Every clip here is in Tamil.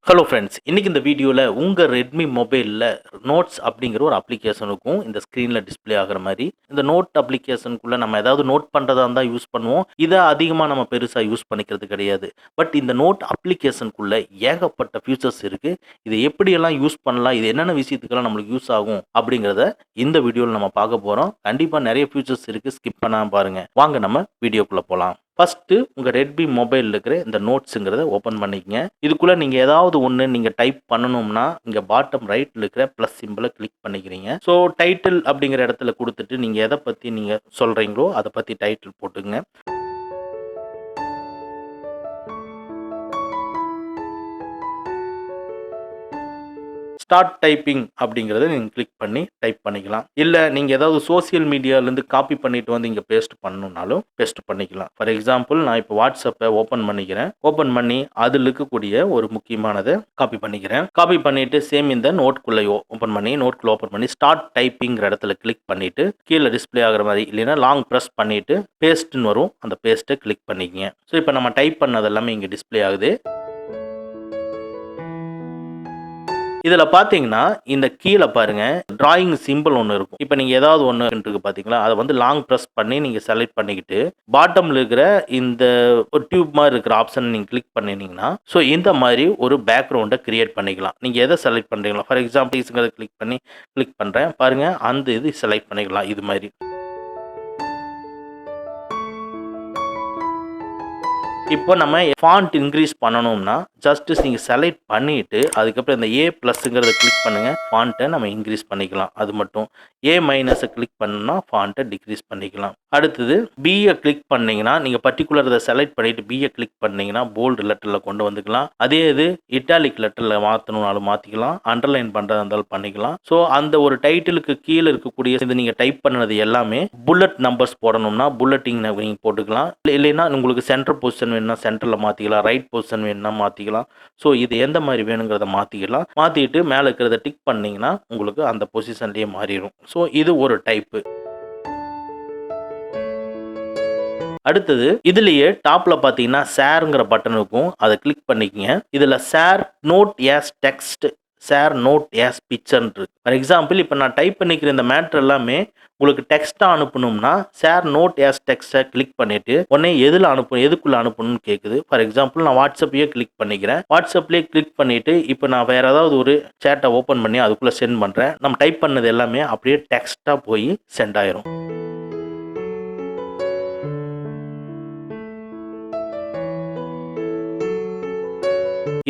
ஹலோ ஃப்ரெண்ட்ஸ், இன்னைக்கு இந்த வீடியோவில் உங்கள் ரெட்மி மொபைலில் நோட்ஸ் அப்படிங்கிற ஒரு அப்ளிகேஷன் இருக்கும். இந்த ஸ்க்ரீனில் டிஸ்ப்ளே ஆகிற மாதிரி இந்த நோட் அப்ளிகேஷனுக்குள்ளே நம்ம ஏதாவது நோட் பண்ணுறதா இருந்தால் யூஸ் பண்ணுவோம். இதை அதிகமாக நம்ம பெருசாக யூஸ் பண்ணிக்கிறது கிடையாது. பட் இந்த நோட் அப்ளிகேஷனுக்குள்ளே ஏகப்பட்ட ஃபியூச்சர்ஸ் இருக்குது. இதை எப்படியெல்லாம் யூஸ் பண்ணலாம், இது என்னென்ன விஷயத்துக்கெல்லாம் நம்மளுக்கு யூஸ் ஆகும் அப்படிங்கிறத இந்த வீடியோவில் நம்ம பார்க்க போகிறோம். கண்டிப்பாக நிறைய ஃபியூச்சர்ஸ் இருக்குது, ஸ்கிப் பண்ணாமல் பாருங்கள். வாங்க நம்ம வீடியோக்குள்ளே போகலாம். ஃபஸ்ட்டு உங்கள் ரெட்மி மொபைலில் இருக்கிற இந்த நோட்ஸுங்கிறத ஓப்பன் பண்ணிக்கங்க. இதுக்குள்ளே நீங்கள் ஏதாவது ஒன்று நீங்கள் டைப் பண்ணணும்னா இங்கே பாட்டம் ரைட்டில் இருக்கிற ப்ளஸ் சிம்பிளை கிளிக் பண்ணிக்கிறீங்க. ஸோ டைட்டில் அப்படிங்கிற இடத்துல கொடுத்துட்டு நீங்கள் எதை பற்றி நீங்கள் சொல்கிறீங்களோ அதை பற்றி டைட்டில் போட்டுங்க. ஸ்டார்ட் டைப்பிங் அப்படிங்கிறத நீங்கள் கிளிக் பண்ணி டைப் பண்ணிக்கலாம். இல்லை நீங்கள் ஏதாவது சோசியல் மீடியாவிலேருந்து காப்பி பண்ணிட்டு வந்து இங்கே பேஸ்ட் பண்ணணுன்னாலும் பேஸ்ட் பண்ணிக்கலாம். ஃபார் எக்ஸாம்பிள் நான் இப்போ வாட்ஸ்அப்பை ஓப்பன் பண்ணிக்கிறேன். ஓப்பன் பண்ணி அதில் இருக்கக்கூடிய ஒரு முக்கியமானதை காப்பி பண்ணிக்கிறேன். காப்பி பண்ணிவிட்டு சேம் இந்த நோட்குள்ளே ஓப்பன் பண்ணி ஸ்டார்ட் டைப்பிங்கிற இடத்துல கிளிக் பண்ணிவிட்டு கீழே டிஸ்பிளே ஆகிற மாதிரி இல்லைன்னா லாங் ப்ரெஸ் பண்ணிவிட்டு பேஸ்ட்னு வரும், அந்த பேஸ்ட்டை கிளிக் பண்ணிக்கங்க. ஸோ இப்போ நம்ம டைப் பண்ணது எல்லாமே இங்கே டிஸ்பிளே ஆகுது. இதில் பார்த்தீங்கன்னா இந்த கீழே பாருங்கள் டிராயிங் சிம்பிள் ஒன்று இருக்கும். இப்போ நீங்கள் ஏதாவது ஒன்று இருக்கு பார்த்தீங்களா, அதை வந்து லாங் ப்ரெஸ் பண்ணி நீங்கள் செலக்ட் பண்ணிக்கிட்டு பாட்டமில் இருக்கிற இந்த ஒரு டியூப் மாதிரி இருக்கிற ஆப்ஷன் நீங்கள் கிளிக் பண்ணினீங்கன்னா ஸோ இந்த மாதிரி ஒரு பேக்ரவுண்டை கிரியேட் பண்ணிக்கலாம். நீங்கள் எதை செலக்ட் பண்ணுறீங்களா, ஃபார் எக்ஸாம்பிள் கிளிக் பண்ணுறேன் பாருங்கள், அந்த இது செலக்ட் பண்ணிக்கலாம். இது மாதிரி இப்போ நம்ம ஃபாண்ட் இன்க்ரீஸ் பண்ணணும்னா ஜஸ்ட் நீங்கள் செலக்ட் பண்ணிவிட்டு அதுக்கப்புறம் இந்த A+ங்கிறத கிளிக் பண்ணுங்கள், ஃபாண்ட்டை நம்ம இன்க்ரீஸ் பண்ணிக்கலாம். அது மட்டும் A- கிளிக் பண்ணணும்னா ஃபாண்ட்டை டிக்ரீஸ் பண்ணிக்கலாம். அடுத்தது B-யை கிளிக் பண்ணிங்கன்னா நீங்கள் பர்டிகுலர் இதை செலக்ட் பண்ணிவிட்டு B-யை கிளிக் பண்ணிங்கன்னா போல்டு லெட்டரில் கொண்டு வந்துக்கலாம். அதே இது இட்டாலிக் லெட்டரில் மாற்றணும்னாலும் மாற்றிக்கலாம், அண்டர்லைன் பண்ணுறதா இருந்தாலும் பண்ணிக்கலாம். ஸோ அந்த ஒரு டைட்டிலுக்கு கீழே இருக்கக்கூடிய இது நீங்கள் டைப் பண்ணது எல்லாமே புல்லட் நம்பர்ஸ் போடணும்னா புல்லட்டிங் நீங்கள் போட்டுக்கலாம். இல்லைன்னா உங்களுக்கு சென்டர் பொசிஷன் வேணும்னா சென்டரில் மாற்றிக்கலாம், ரைட் பொசிஷன் வேணும்னா மாற்றிக்கலாம். ஸோ இது எந்த மாதிரி வேணுங்கிறத மாற்றிக்கலாம். மாற்றிட்டு மேலே இருக்கிறத டிக் பண்ணிங்கன்னா உங்களுக்கு அந்த பொசிஷன்லேயே மாறிடும். ஸோ இது ஒரு டைப்பு. அடுத்தது இதுலேயே டாப்பில் பார்த்தீங்கன்னா ஷேருங்கிற பட்டன் இருக்கும், அதை கிளிக் பண்ணிக்கங்க. இதில் share note as text, share note as picture இருக்கு. ஃபார் எக்ஸாம்பிள் இப்போ நான் டைப் பண்ணிக்கிற இந்த மேட்ரு எல்லாமே உங்களுக்கு டெக்ஸ்ட்டாக அனுப்பணும்னா ஷேர் நோட் ஆஸ் டெக்ஸ்ட்டை கிளிக் பண்ணிவிட்டு உடனே எதுக்குள்ளே அனுப்பணும்னு கேட்குது. ஃபார் எக்ஸாம்பிள் நான் வாட்ஸ்அப்பையே கிளிக் பண்ணிக்கிறேன். வாட்ஸ்அப்லேயே கிளிக் பண்ணிவிட்டு இப்போ நான் வேறு ஏதாவது ஒரு சேட்டை ஓப்பன் பண்ணி அதுக்குள்ளே சென்ட் பண்ணுறேன். நம்ம டைப் பண்ணது எல்லாமே அப்படியே டெக்ஸ்ட்டாக போய் சென்ட் ஆயிரும்.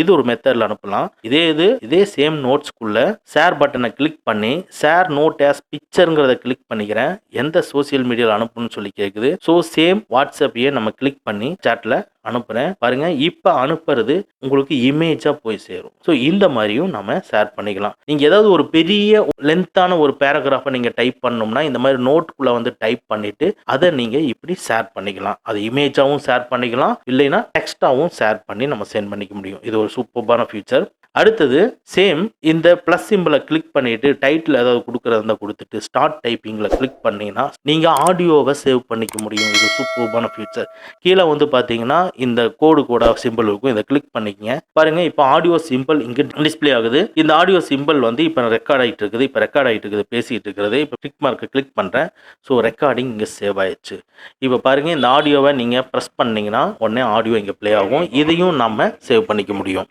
இது ஒரு மெத்தடில் அனுப்பலாம். இதே சேம் நோட்ஸ்க்குள்ள ஷேர் பட்டனை கிளிக் பண்ணி ஷேர் நோட் ஆஸ் பிக்சருங்கிறத கிளிக் பண்ணிக்கிறேன். எந்த சோசியல் மீடியாவில் அனுப்பணும்னு சொல்லி கேட்குது. ஸோ சேம் வாட்ஸ்அப்பையே நம்ம கிளிக் பண்ணி சேட்டில் அனுப்புகிறேன் பாருங்க. இப்போ அனுப்புறது உங்களுக்கு இமேஜாக போய் சேரும். ஸோ இந்த மாதிரியும் நம்ம ஷேர் பண்ணிக்கலாம். நீங்கள் ஏதாவது ஒரு பெரிய லென்த்தான ஒரு பேராகிராஃபை நீங்கள் டைப் பண்ணணும்னா இந்த மாதிரி நோட்டுக்குள்ளே வந்து டைப் பண்ணிவிட்டு அதை நீங்கள் இப்படி ஷேர் பண்ணிக்கலாம். அது இமேஜாகவும் ஷேர் பண்ணிக்கலாம், இல்லைன்னா டெக்ஸ்ட்டாகவும் ஷேர் பண்ணி நம்ம சென்ட் பண்ணிக்க முடியும். இது ஒரு சூப்பரான ஃபீச்சர். அடுத்தது சேம் இந்த ப்ளஸ் சிம்பிளை கிளிக் பண்ணிவிட்டு டைட்டில் ஏதாவது கொடுக்குறதா கொடுத்துட்டு ஸ்டார்ட் டைப்பிங்கில் கிளிக் பண்ணிங்கன்னா நீங்கள் ஆடியோவை சேவ் பண்ணிக்க முடியும். இது சூப்பரான ஃபீச்சர். கீழே வந்து பார்த்தீங்கன்னா இந்த கோடு சிம்பிள் இருக்கும், இதை கிளிக் பண்ணிக்கங்க. பாருங்க இப்போ ஆடியோ சிம்பிள் இங்கே டிஸ்பிளே ஆகுது. இந்த ஆடியோ சிம்பிள் வந்து இப்போ ரெக்கார்ட் ஆகிட்டு இருக்குது, பேசிகிட்டு இருக்கிறது. இப்போ கிளிக் மார்க்கை கிளிக் பண்ணுறேன். ஸோ ரெக்கார்டிங் இங்கே சேவ் ஆயிடுச்சு. இப்போ பாருங்க இந்த ஆடியோவை நீங்கள் ப்ரெஸ் பண்ணிங்கன்னா உடனே ஆடியோ இங்கே ப்ளே ஆகும். இதையும் நம்ம சேவ் பண்ணிக்க முடியும்.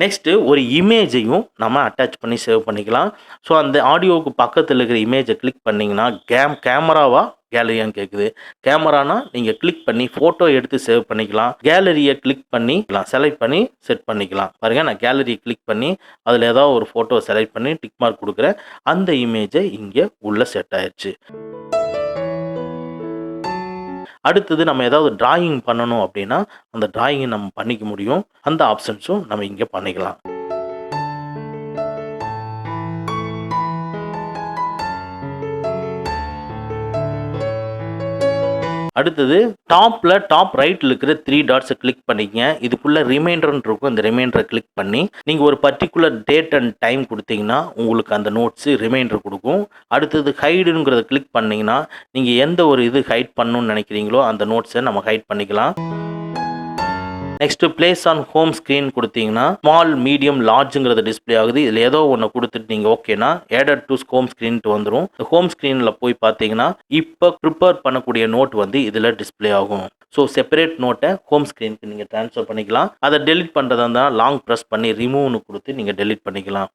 நெக்ஸ்ட்டு ஒரு இமேஜையும் நம்ம அட்டாச் பண்ணி சேவ் பண்ணிக்கலாம். ஸோ அந்த ஆடியோவுக்கு பக்கத்தில் இருக்கிற இமேஜை கிளிக் பண்ணிங்கன்னா கேமராவா கேலரியான்னு கேட்குது. கேமரானா நீங்கள் கிளிக் பண்ணி ஃபோட்டோ எடுத்து சேவ் பண்ணிக்கலாம். கேலரியை கிளிக் பண்ணி செலக்ட் பண்ணி செட் பண்ணிக்கலாம். பாருங்கள் நான் கேலரியை கிளிக் பண்ணி அதில் ஏதாவது ஒரு ஃபோட்டோ செலக்ட் பண்ணி டிக் மார்க் கொடுக்குறேன். அந்த இமேஜை இங்கே உள்ளே செட் ஆயிடுச்சு. அடுத்தது நம்ம ஏதாவது டிராயிங் பண்ணணும் அப்படின்னா அந்த டிராயிங்கை நம்ம பண்ணிக்க முடியும். அந்த ஆப்ஷன்ஸும் நம்ம இங்கே பண்ணிக்கலாம். அடுத்தது டாப் ரைட்டில் இருக்கிற 3 டாட்ஸை கிளிக் பண்ணிக்கங்க. இதுக்குள்ளே ரிமைண்டர்னு இருக்கும், இந்த ரிமைண்டரை கிளிக் பண்ணி நீங்கள் ஒரு பர்டிகுலர் டேட் அண்ட் டைம் கொடுத்தீங்கன்னா உங்களுக்கு அந்த நோட்ஸு ரிமைண்டர் கொடுக்கும். அடுத்தது ஹைடுங்கிறத கிளிக் பண்ணிங்கன்னா நீங்கள் எந்த ஒரு இது ஹைட் பண்ணணும்னு நினைக்கிறீங்களோ அந்த நோட்ஸை நம்ம ஹைட் பண்ணிக்கலாம். Next place on home screen கொடுத்தீங்கன்னா ஸ்மால் மீடியம் லார்ஜ்ங்கிறது டிஸ்பிளே ஆகுது. இதில் ஏதோ ஒன்று கொடுத்துட்டு நீங்கள் ஓகேனா ஆடட் டு ஹோம் ஸ்கிரீன்ட்டு வந்துடும். ஹோம் ஸ்கிரீனில் போய் பார்த்தீங்கன்னா இப்போ ப்ரிப்பேர் பண்ணக்கூடிய நோட் வந்து இதில் டிஸ்பிளே ஆகும். ஸோ செப்பரேட் நோட்டை ஹோம் ஸ்க்ரீனுக்கு நீங்கள் ட்ரான்ஸ்ஃபர் பண்ணிக்கலாம். அதை டெலிட் பண்ணுறதா இருந்தால் லாங் ப்ரெஸ் பண்ணி ரிமூவ்னு கொடுத்து நீங்கள் டெலிட் பண்ணிக்கலாம்.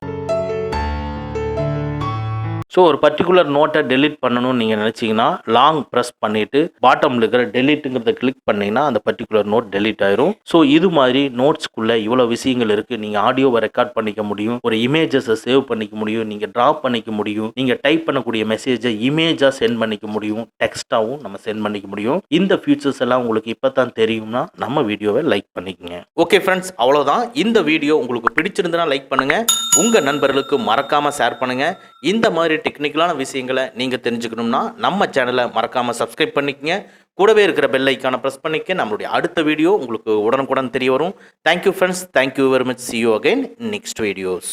ஸோ ஒரு பர்டிகுலர் நோட்டை டெலிட் பண்ணணும்னு நீங்கள் நினச்சிங்கன்னா லாங் ப்ரெஸ் பண்ணிவிட்டு பாட்டமில் இருக்கிற டெலிட்டுங்கிறத கிளிக் பண்ணிங்கன்னா அந்த பர்டிகுலர் நோட் டெலிட் ஆயிரும். ஸோ இது மாதிரி நோட்ஸ்க்குள்ளே இவ்வளோ விஷயங்கள் இருக்குது. நீங்கள் ஆடியோவை ரெக்கார்ட் பண்ணிக்க முடியும், ஒரு இமேஜஸை சேவ் பண்ணிக்க முடியும், நீங்கள் ட்ராப் பண்ணிக்க முடியும், நீங்கள் டைப் பண்ணக்கூடிய மெசேஜை இமேஜாக சென்ட் பண்ணிக்க முடியும், டெக்ஸ்ட்டாகவும் நம்ம சென்ட் பண்ணிக்க முடியும். இந்த ஃபியூச்சர்ஸ் எல்லாம் உங்களுக்கு இப்போ தான் தெரியும்னா நம்ம வீடியோவை லைக் பண்ணிக்கங்க. ஓகே ஃப்ரெண்ட்ஸ், அவ்வளோதான். இந்த வீடியோ உங்களுக்கு பிடிச்சிருந்தனா லைக் பண்ணுங்கள், உங்கள் நண்பர்களுக்கு மறக்காமல் ஷேர் பண்ணுங்கள். இந்த மாதிரி டெக்னிக்கலான விஷயங்களை நீங்கள் தெரிஞ்சுக்கணும்னா நம்ம சேனலை மறக்காமல் சப்ஸ்கிரைப் பண்ணிக்கங்க. கூடவே இருக்கிற பெல் ஐக்கானை ப்ரெஸ் பண்ணிக்க. நம்மளுடைய அடுத்த வீடியோ உங்களுக்கு உடனுக்குடன் தெரிய வரும். Thank you friends, thank you very much. see you again next videos.